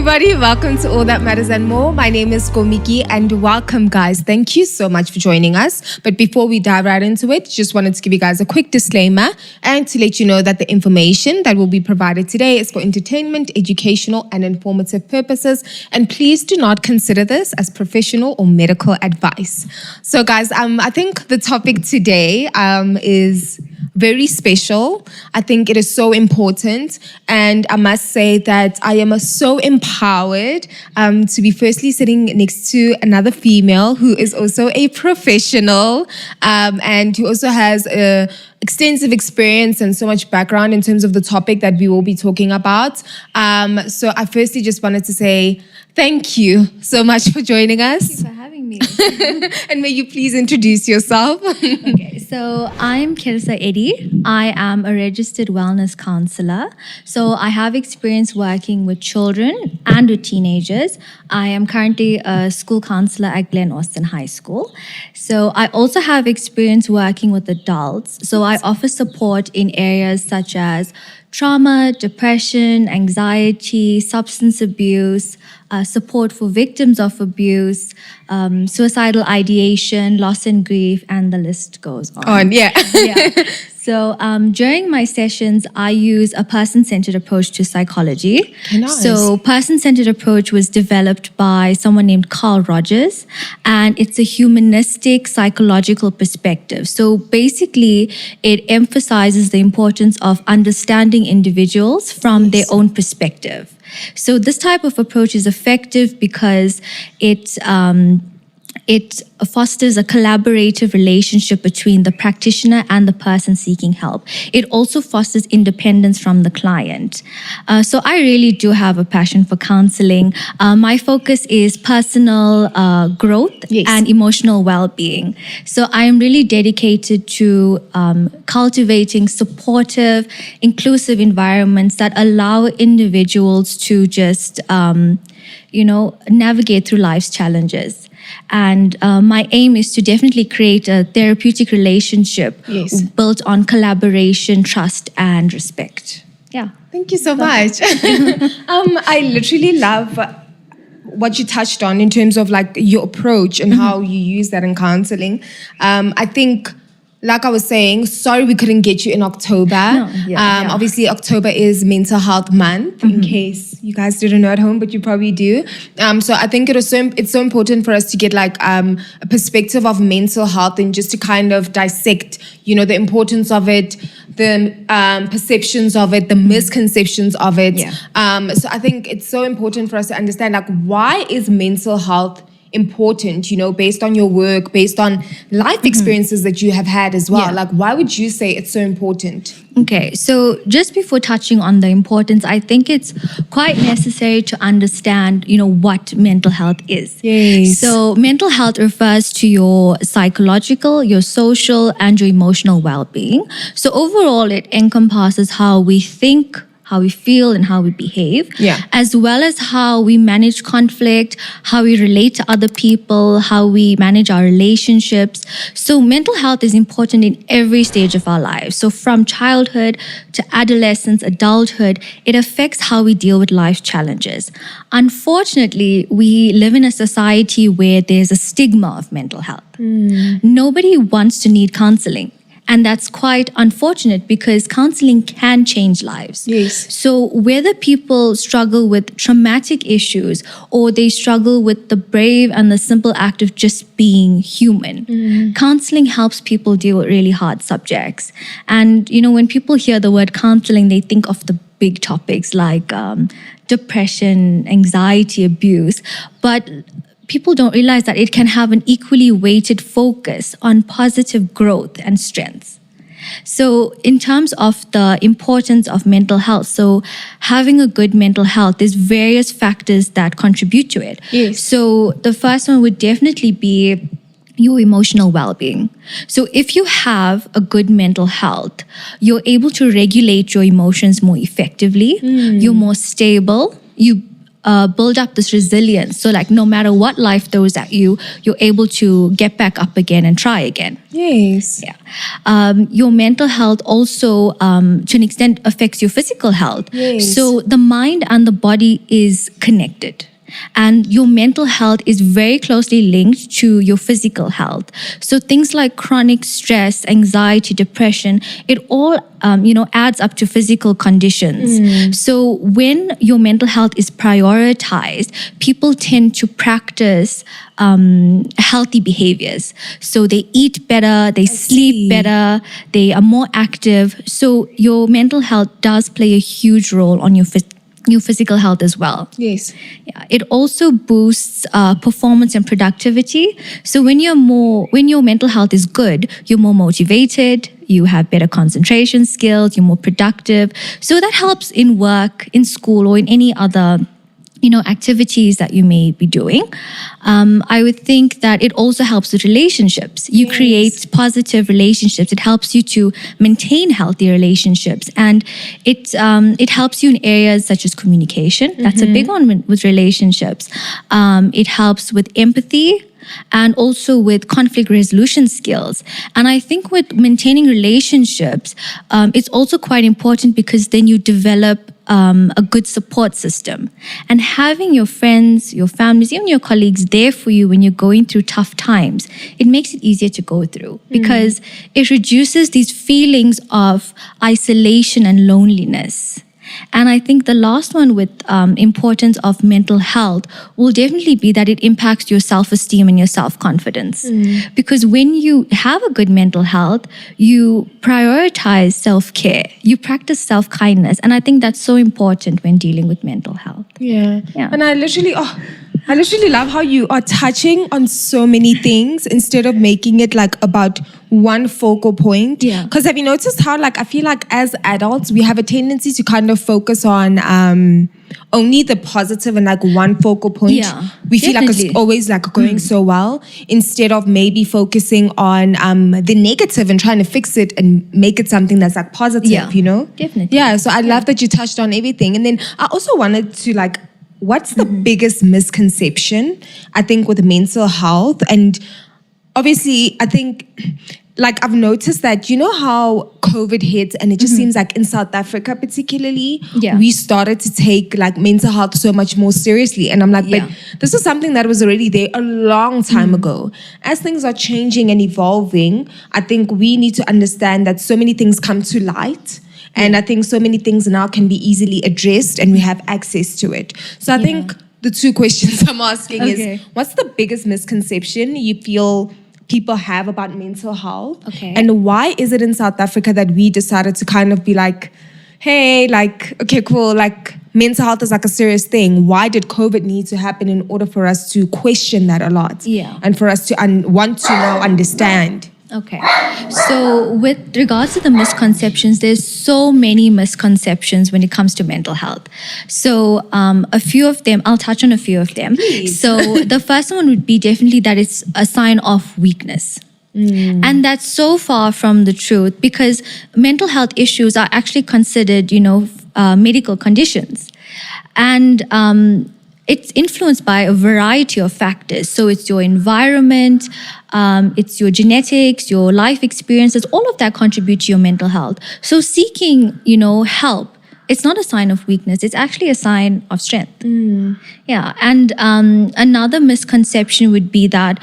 everybody, welcome to All That Matters and More. My name is Komiki and welcome guys. Thank you so much for joining us. But before we dive right into it, just wanted to give you guys a quick disclaimer and to let you know that the information that will be provided today is for entertainment, educational and informative purposes. And please do not consider this as professional or medical advice. So guys, I think the topic today is very special. I think it is so important, and I must say that I am so empowered to be firstly sitting next to another female who is also a professional and who also has extensive experience and so much background in terms of the topic that we will be talking about. So I firstly just wanted to say thank you so much for joining us. Thank you for having me. And may you please introduce yourself. Okay, so I'm Charrisa Eddy. I am a registered wellness counselor. So I have experience working with children and with teenagers. I am currently a school counselor at Glen Austin High School. So I also have experience working with adults. So I offer support in areas such as trauma, depression, anxiety, substance abuse, support for victims of abuse, suicidal ideation, loss and grief, and the list goes on. Yeah. So during my sessions, I use a person-centered approach to psychology. Nice. So person-centered approach was developed by someone named Carl Rogers, and it's a humanistic psychological perspective. So basically, it emphasizes the importance of understanding individuals from their own perspective. So this type of approach is effective because it fosters a collaborative relationship between the practitioner and the person seeking help. It also fosters independence from the client. So I really do have a passion for counseling. My focus is personal growth and emotional well-being. So I am really dedicated to cultivating supportive, inclusive environments that allow individuals to just, navigate through life's challenges. And my aim is to definitely create a therapeutic relationship built on collaboration, trust, and respect. Yeah. Thank you so much. I literally love what you touched on in terms of like your approach and how you use that in counseling. I think, like I was saying, sorry we couldn't get you in October. Obviously, October is Mental Health Month, in case you guys didn't know at home, but you probably do. So I think it's so important for us to get like a perspective of mental health and just to kind of dissect, the importance of it, the perceptions of it, the misconceptions of it. So I think it's so important for us to understand like why is mental health important, based on your work, based on life experiences that you have had as well. Like, why would you say it's so important? Okay, so just before touching on the importance, I think it's quite necessary to understand, what mental health is. Yes. So mental health refers to your psychological, your social, and your emotional well-being. So overall, it encompasses how we think, how we feel and how we behave, as well as how we manage conflict, how we relate to other people, how we manage our relationships. So mental health is important in every stage of our lives. So from childhood to adolescence, adulthood, it affects how we deal with life challenges. Unfortunately, we live in a society where there's a stigma of mental health. Nobody wants to need counseling. And that's quite unfortunate because counseling can change lives. Yes. So whether people struggle with traumatic issues or they struggle with the brave and the simple act of just being human, counseling helps people deal with really hard subjects. And, when people hear the word counseling, they think of the big topics like depression, anxiety, abuse. But people don't realize that it can have an equally weighted focus on positive growth and strengths. So in terms of the importance of mental health, so having a good mental health, there's various factors that contribute to it. Yes. So the first one would definitely be your emotional well-being. So if you have a good mental health, you're able to regulate your emotions more effectively, you're more stable, you build up this resilience. So like no matter what life throws at you, you're able to get back up again and try again. Yes. Yeah. Your mental health also, to an extent, affects your physical health. Yes. So the mind and the body is connected. And your mental health is very closely linked to your physical health. So things like chronic stress, anxiety, depression, it all, adds up to physical conditions. So when your mental health is prioritized, people tend to practice healthy behaviors. So they eat better, they sleep better, they are more active. So your mental health does play a huge role on your physical health as well. Yes. Yeah. It also boosts performance and productivity. So when your mental health is good, you're more motivated, you have better concentration skills, you're more productive. So that helps in work, in school, or in any other activities that you may be doing. I would think that it also helps with relationships. You create positive relationships. It helps you to maintain healthy relationships. And it helps you in areas such as communication. That's a big one with relationships. It helps with empathy and also with conflict resolution skills. And I think with maintaining relationships, it's also quite important because then you develop a good support system. And having your friends, your families, even your colleagues there for you when you're going through tough times, it makes it easier to go through because it reduces these feelings of isolation and loneliness. And I think the last one with importance of mental health will definitely be that it impacts your self-esteem and your self-confidence. Because when you have a good mental health, you prioritize self-care, you practice self-kindness. And I think that's so important when dealing with mental health. Yeah. And I literally love how you are touching on so many things instead of making it like about one focal point. Yeah. Because have you noticed how I feel like as adults, we have a tendency to kind of focus on only the positive and one focal point. Yeah, we feel like it's always going so well instead of maybe focusing on the negative and trying to fix it and make it something that's positive, Definitely. Yeah, so I love that you touched on everything. And then I also wanted to what's the biggest misconception, I think, with mental health? And obviously, I think, I've noticed that, how COVID hit and it just seems like in South Africa particularly, we started to take mental health so much more seriously. And I'm but this is something that was already there a long time ago. As things are changing and evolving, I think we need to understand that so many things come to light. And I think so many things now can be easily addressed and we have access to it. So I think the two questions I'm asking is, what's the biggest misconception you feel people have about mental health? Okay. And why is it in South Africa that we decided to kind of be hey, okay, cool, mental health is a serious thing. Why did COVID need to happen in order for us to question that a lot? Yeah. And for us to want to now understand? Okay. So with regards to the misconceptions, there's so many misconceptions when it comes to mental health. So a few of them, I'll touch on a few of them. Please. So the first one would be definitely that it's a sign of weakness. And that's so far from the truth because mental health issues are actually considered, medical conditions. And it's influenced by a variety of factors. So it's your environment, it's your genetics, your life experiences, all of that contribute to your mental health. So seeking, help, it's not a sign of weakness, it's actually a sign of strength. Yeah. And another misconception would be that,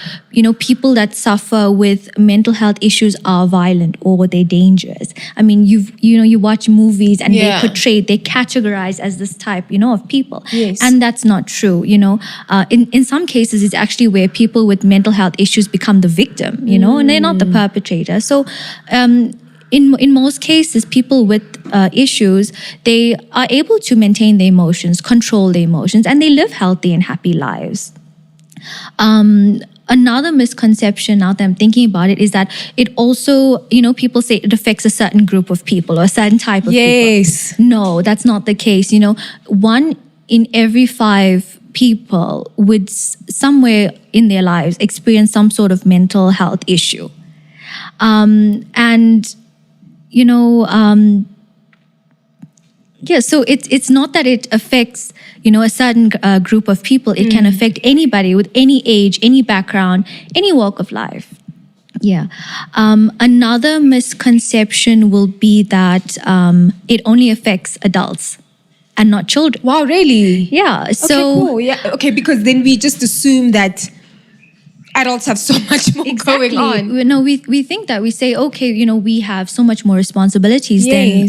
people that suffer with mental health issues are violent or they're dangerous. I mean, you watch movies and they're categorized as this type, of people. Yes. And that's not true, In some cases, it's actually where people with mental health issues become the victim, and they're not the perpetrator. So, in most cases, people with issues, they are able to maintain their emotions, control their emotions, and they live healthy and happy lives. Another misconception, now that I'm thinking about it, is that it also, people say it affects a certain group of people or a certain type of people. No, that's not the case. 1 in every 5 people would somewhere in their lives experience some sort of mental health issue. So it's not that it affects, a certain group of people. It can affect anybody with any age, any background, any walk of life. Yeah. Another misconception will be that it only affects adults and not children. Wow, really? Yeah. So, okay, cool. Yeah. Okay, because then we just assume that adults have so much more going on. No, we think that. We say, okay, we have so much more responsibilities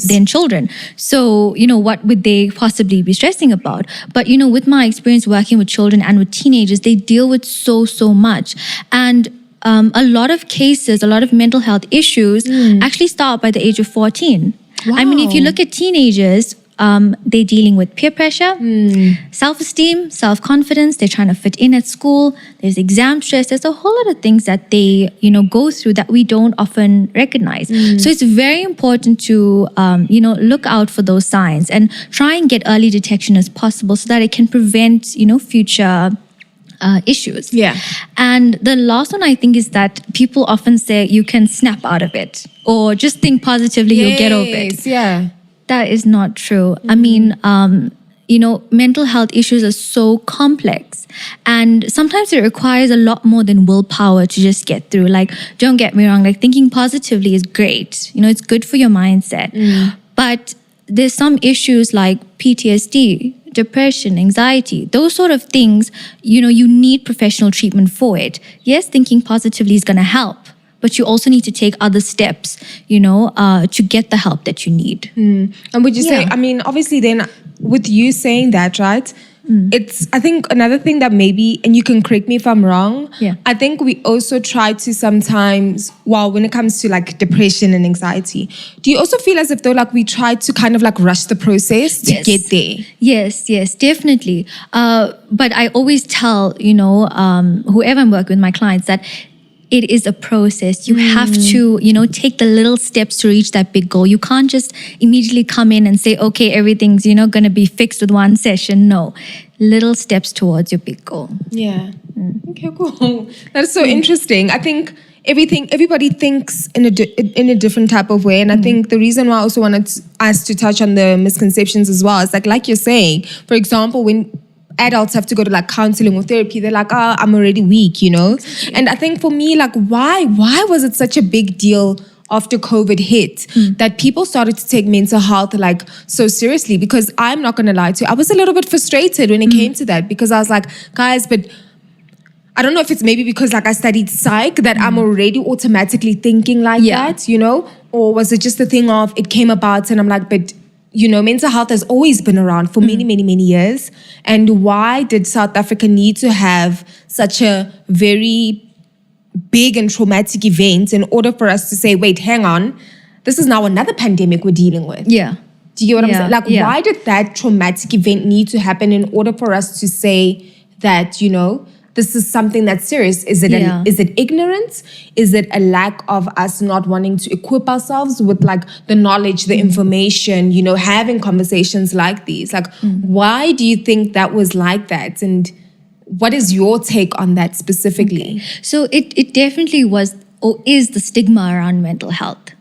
than children. So, what would they possibly be stressing about? But, with my experience working with children and with teenagers, they deal with so much. And a lot of cases, a lot of mental health issues actually start by the age of 14. Wow. I mean, if you look at teenagers, they're dealing with peer pressure, self-esteem, self-confidence. They're trying to fit in at school. There's exam stress. There's a whole lot of things that they, go through that we don't often recognize. So it's very important to, look out for those signs and try and get early detection as possible so that it can prevent, future issues. Yeah. And the last one I think is that people often say you can snap out of it or just think positively, you'll get over it. Yeah. That is not true. I mean, mental health issues are so complex and sometimes it requires a lot more than willpower to just get through. Like, don't get me wrong, like thinking positively is great. It's good for your mindset. But there's some issues like PTSD, depression, anxiety, those sort of things, you need professional treatment for it. Yes, thinking positively is going to help, but you also need to take other steps, to get the help that you need. And would you say, I mean, obviously then with you saying that, right, it's, I think another thing that maybe, and you can correct me if I'm wrong, I think we also try to sometimes, when it comes to like depression and anxiety, do you also feel as if though like we try to kind of like rush the process to get there? Yes, definitely. But I always tell, whoever I'm working with, my clients, that it is a process. You have to, take the little steps to reach that big goal. You can't just immediately come in and say, okay, everything's, going to be fixed with one session. No, little steps towards your big goal. Yeah. Okay, cool. That's so interesting. I think everybody thinks in a different type of way. And I think the reason why I also wanted us to touch on the misconceptions as well is like you're saying, for example, when adults have to go to like counseling or therapy, they're like, I'm already weak, And I think for me, like, why was it such a big deal after COVID hit that people started to take mental health like so seriously? Because I'm not going to lie to you, I was a little bit frustrated when it came to that, because I was like, guys, but I don't know if it's maybe because like I studied psych that I'm already automatically thinking like that, or was it just the thing of it came about and I'm like, but mental health has always been around for many, many, many years. And why did South Africa need to have such a very big and traumatic event in order for us to say, wait, hang on, this is now another pandemic we're dealing with? Yeah. Do you get what I'm saying? Like, why did that traumatic event need to happen in order for us to say that, this is something that's serious? Is it is it ignorance? Is it a lack of us not wanting to equip ourselves with like the knowledge, the information, having conversations like these? Like, why do you think that was like that? And what is your take on that specifically? Okay. So it definitely was or is the stigma around mental health.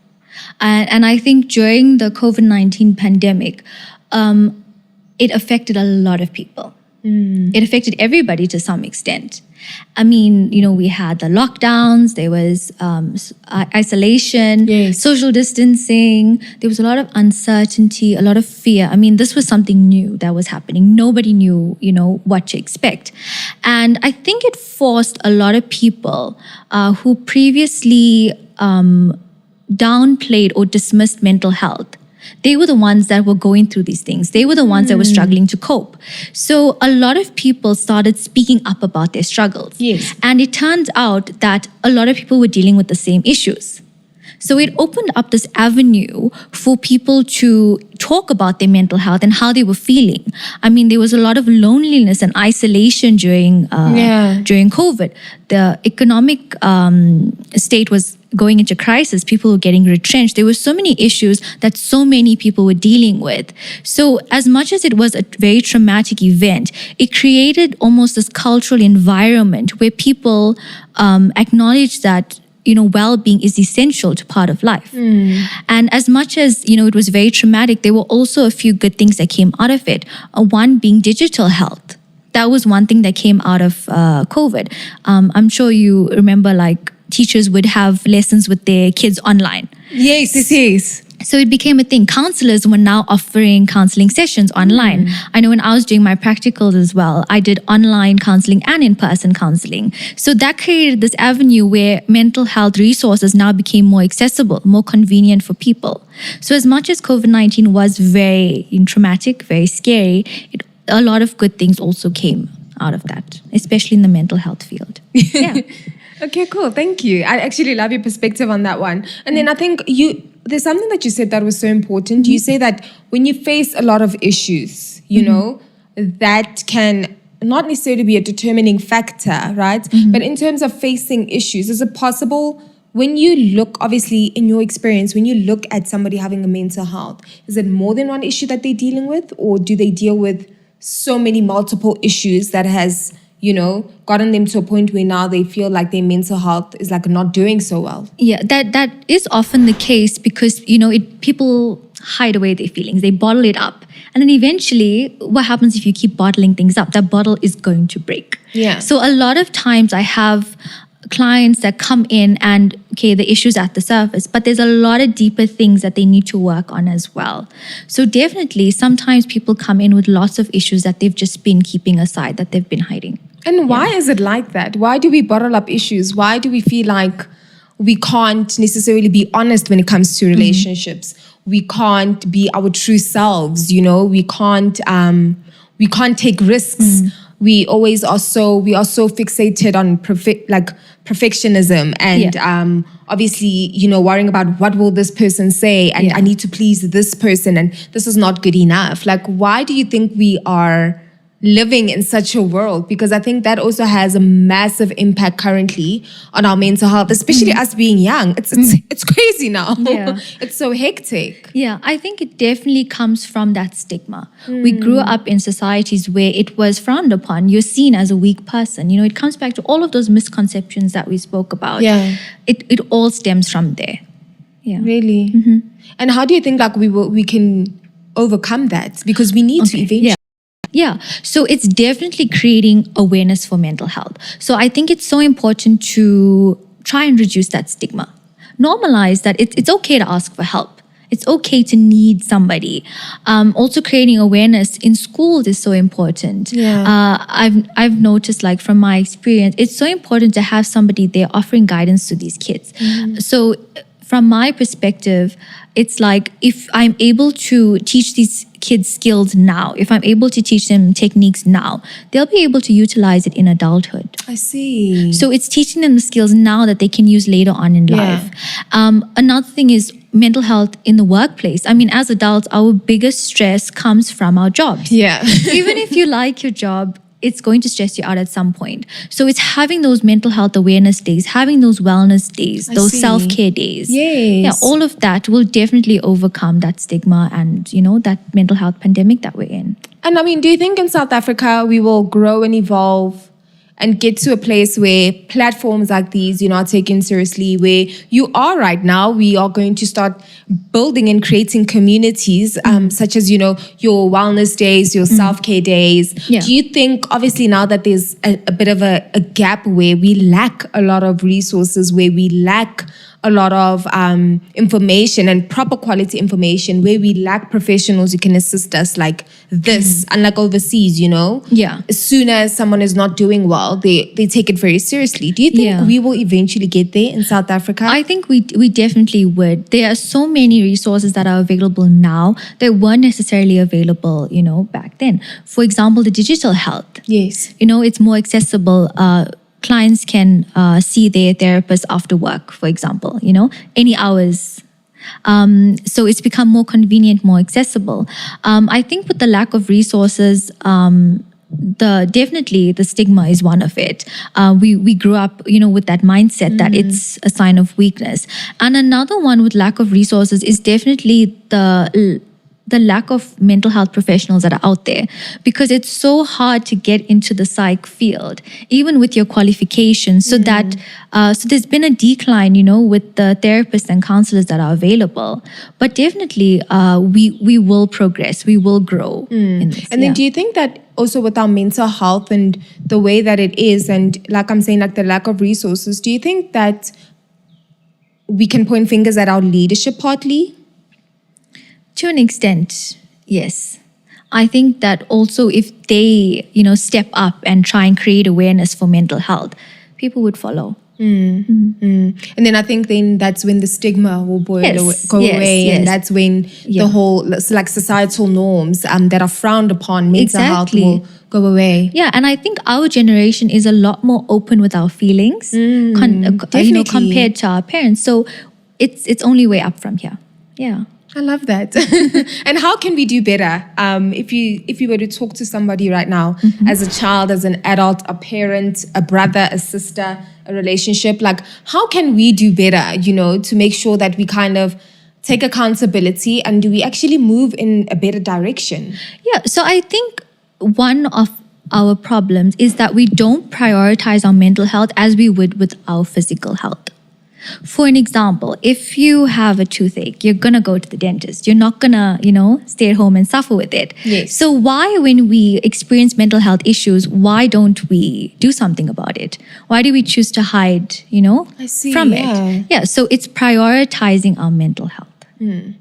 And I think during the COVID-19 pandemic, it affected a lot of people. It affected everybody to some extent. I mean, we had the lockdowns, there was isolation, social distancing, there was a lot of uncertainty, a lot of fear. I mean, this was something new that was happening. Nobody knew, what to expect. And I think it forced a lot of people who previously downplayed or dismissed mental health. They were the ones that were going through these things. They were the ones that were struggling to cope. So a lot of people started speaking up about their struggles. Yes. And it turns out that a lot of people were dealing with the same issues. So it opened up this avenue for people to talk about their mental health and how they were feeling. I mean, there was a lot of loneliness and isolation during COVID. The economic state was going into crisis. People were getting retrenched. There were so many issues that so many people were dealing with. So as much as it was a very traumatic event, it created almost this cultural environment where people acknowledged that well-being is essential to part of life. And as much as, it was very traumatic, there were also a few good things that came out of it. One being digital health. That was one thing that came out of COVID. I'm sure you remember, like, teachers would have lessons with their kids online. Yes. So it became a thing. Counselors were now offering counseling sessions online. I know when I was doing my practicals as well, I did online counseling and in-person counseling. So that created this avenue where mental health resources now became more accessible, more convenient for people. So as much as COVID-19 was very traumatic, very scary, a lot of good things also came out of that, especially in the mental health field. Yeah. Okay, cool. Thank you. I actually love your perspective on that one. And then I think there's something that you said that was so important. You say that when you face a lot of issues, that can not necessarily be a determining factor, right? But in terms of facing issues, is it possible when you look, obviously in your experience, when you look at somebody having a mental health, is it more than one issue that they're dealing with? Or do they deal with so many multiple issues that has gotten them to a point where now they feel like their mental health is like not doing so well? Yeah, that is often the case because, people hide away their feelings. They bottle it up. And then eventually, what happens if you keep bottling things up? That bottle is going to break. Yeah. So a lot of times I have clients that come in and, the issue's at the surface, but there's a lot of deeper things that they need to work on as well. So definitely, sometimes people come in with lots of issues that they've just been keeping aside, that they've been hiding. And why is it like that? Why do we bottle up issues? Why do we feel like we can't necessarily be honest when it comes to relationships? We can't be our true selves, we can't take risks. We always are so fixated on perfectionism and obviously, worrying about what will this person say and I need to please this person and this is not good enough. Like, why do you think we are living in such a world? Because I think that also has a massive impact currently on our mental health, especially us being young. It's crazy now. Yeah. It's so hectic. Yeah, I think it definitely comes from that stigma. We grew up in societies where it was frowned upon. You're seen as a weak person. It comes back to all of those misconceptions that we spoke about. Yeah. It all stems from there. Yeah. Really? And how do you think we can overcome that? Because we need to eventually. Yeah, so it's definitely creating awareness for mental health. So I think it's so important to try and reduce that stigma. Normalize that it's okay to ask for help. It's okay to need somebody. Also creating awareness in schools is so important. Yeah. I've noticed, like, from my experience, it's so important to have somebody there offering guidance to these kids. So from my perspective, it's like if I'm able to teach these kids skills now, if I'm able to teach them techniques now, they'll be able to utilize it in adulthood. I see. So it's teaching them the skills now that they can use later on in life. Another thing is mental health in the workplace. I mean, as adults, our biggest stress comes from our jobs. Yeah. Even if you like your job, it's going to stress you out at some point. So it's having those mental health awareness days, having those wellness days, those self-care days. Yes. Yeah, all of that will definitely overcome that stigma and, that mental health pandemic that we're in. And I mean, do you think in South Africa we will grow and evolve and get to a place where platforms like these, are taken seriously, where you are right now, we are going to start building and creating communities, such as, your wellness days, your self-care days. Yeah. Do you think, obviously now that there's a bit of a gap where we lack a lot of resources, where we lack a lot of information and proper quality information, where we lack professionals who can assist us like this, unlike overseas, Yeah. As soon as someone is not doing well, they take it very seriously. Do you think we will eventually get there in South Africa? I think we definitely would. There are so many resources that are available now that weren't necessarily available, back then. For example, the digital health. Yes. It's more accessible. Clients can see their therapist after work, for example, any hours. So it's become more convenient, more accessible. I think with the lack of resources, definitely the stigma is one of it. We grew up, with that mindset that it's a sign of weakness. And another one with lack of resources is definitely the the lack of mental health professionals that are out there, because it's so hard to get into the psych field, even with your qualifications. So that so there's been a decline, with the therapists and counselors that are available. But definitely, we will progress, we will grow in this. And then, do you think that also with our mental health and the way that it is, and like I'm saying, like the lack of resources, do you think that we can point fingers at our leadership partly? To an extent, yes. I think that also if they, step up and try and create awareness for mental health, people would follow. And then I think that's when the stigma will go away, and that's when the whole like societal norms that are frowned upon mental health will go away. Yeah, and I think our generation is a lot more open with our feelings, compared to our parents. So it's only way up from here. Yeah. I love that. And how can we do better? If you were to talk to somebody right now, as a child, as an adult, a parent, a brother, a sister, a relationship, like how can we do better, to make sure that we kind of take accountability and do we actually move in a better direction? Yeah, so I think one of our problems is that we don't prioritize our mental health as we would with our physical health. For an example, if you have a toothache, you're going to go to the dentist. You're not going to, stay at home and suffer with it. Yes. So why, when we experience mental health issues, why don't we do something about it? Why do we choose to hide, from it? Yeah, so it's prioritizing our mental health. Yeah.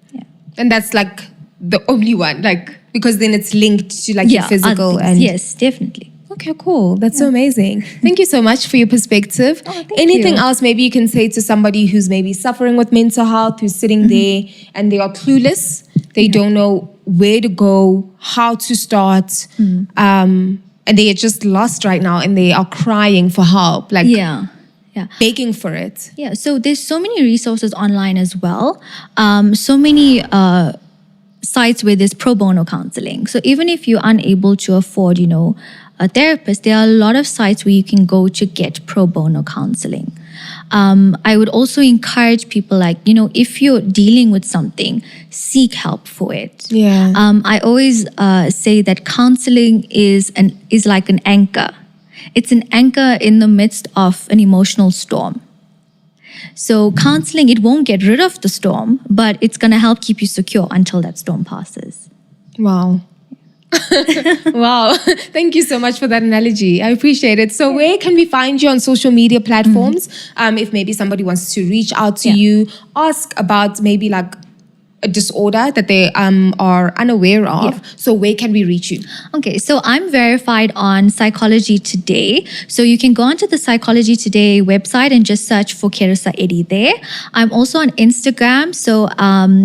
And that's like the only one, because then it's linked to your physical. Yes, definitely. Okay, cool. That's so amazing. Thank you so much for your perspective. Anything else maybe you can say to somebody who's maybe suffering with mental health, who's sitting there and they are clueless, they don't know where to go, how to start, and they are just lost right now and they are crying for help, begging for it. Yeah, so there's so many resources online as well. So many sites where there's pro bono counseling. So even if you're unable to afford, a therapist, there are a lot of sites where you can go to get pro bono counseling. I would also encourage people if you're dealing with something, seek help for it. Yeah. I always say that counseling is like an anchor. It's an anchor in the midst of an emotional storm. So counseling, it won't get rid of the storm, but it's going to help keep you secure until that storm passes. Wow. Wow. Thank you so much for that analogy. I appreciate it. So where can we find you on social media platforms? If maybe somebody wants to reach out to you, ask about maybe a disorder that they are unaware of. Yeah. So where can we reach you? Okay, so I'm verified on Psychology Today. So you can go onto the Psychology Today website and just search for Charrisa Eddie there. I'm also on Instagram, so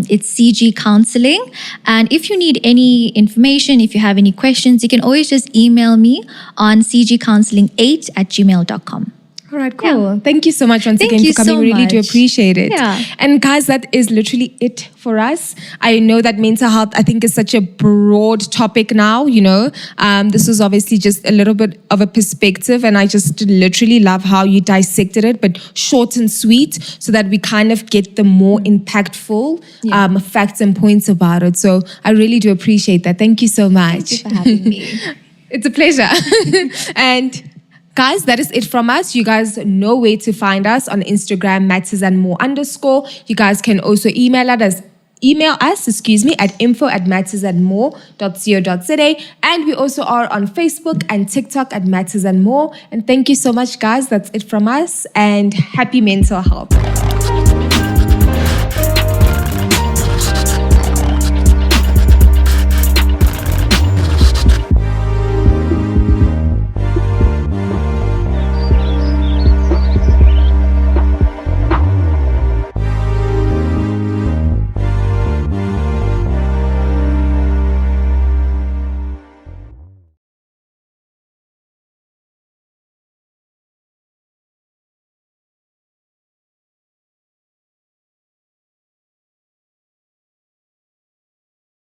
it's CG Counseling. And if you need any information, if you have any questions, you can always just email me on cgcounseling8@gmail.com. All right, cool. Yeah. Thank you so much once again for coming. Really do appreciate it. Yeah. And guys, that is literally it for us. I know that mental health, I think, is such a broad topic now, This was obviously just a little bit of a perspective, and I just literally love how you dissected it, but short and sweet, so that we kind of get the more impactful facts and points about it. So I really do appreciate that. Thank you so much. Thank you for having me. It's a pleasure. And guys, that is it from us. You guys know where to find us on Instagram, mattersandmore_. You guys can also email us at info@mattersandmore.co.za. And we also are on Facebook and TikTok at Matters and More. And thank you so much, guys. That's it from us. And happy mental health.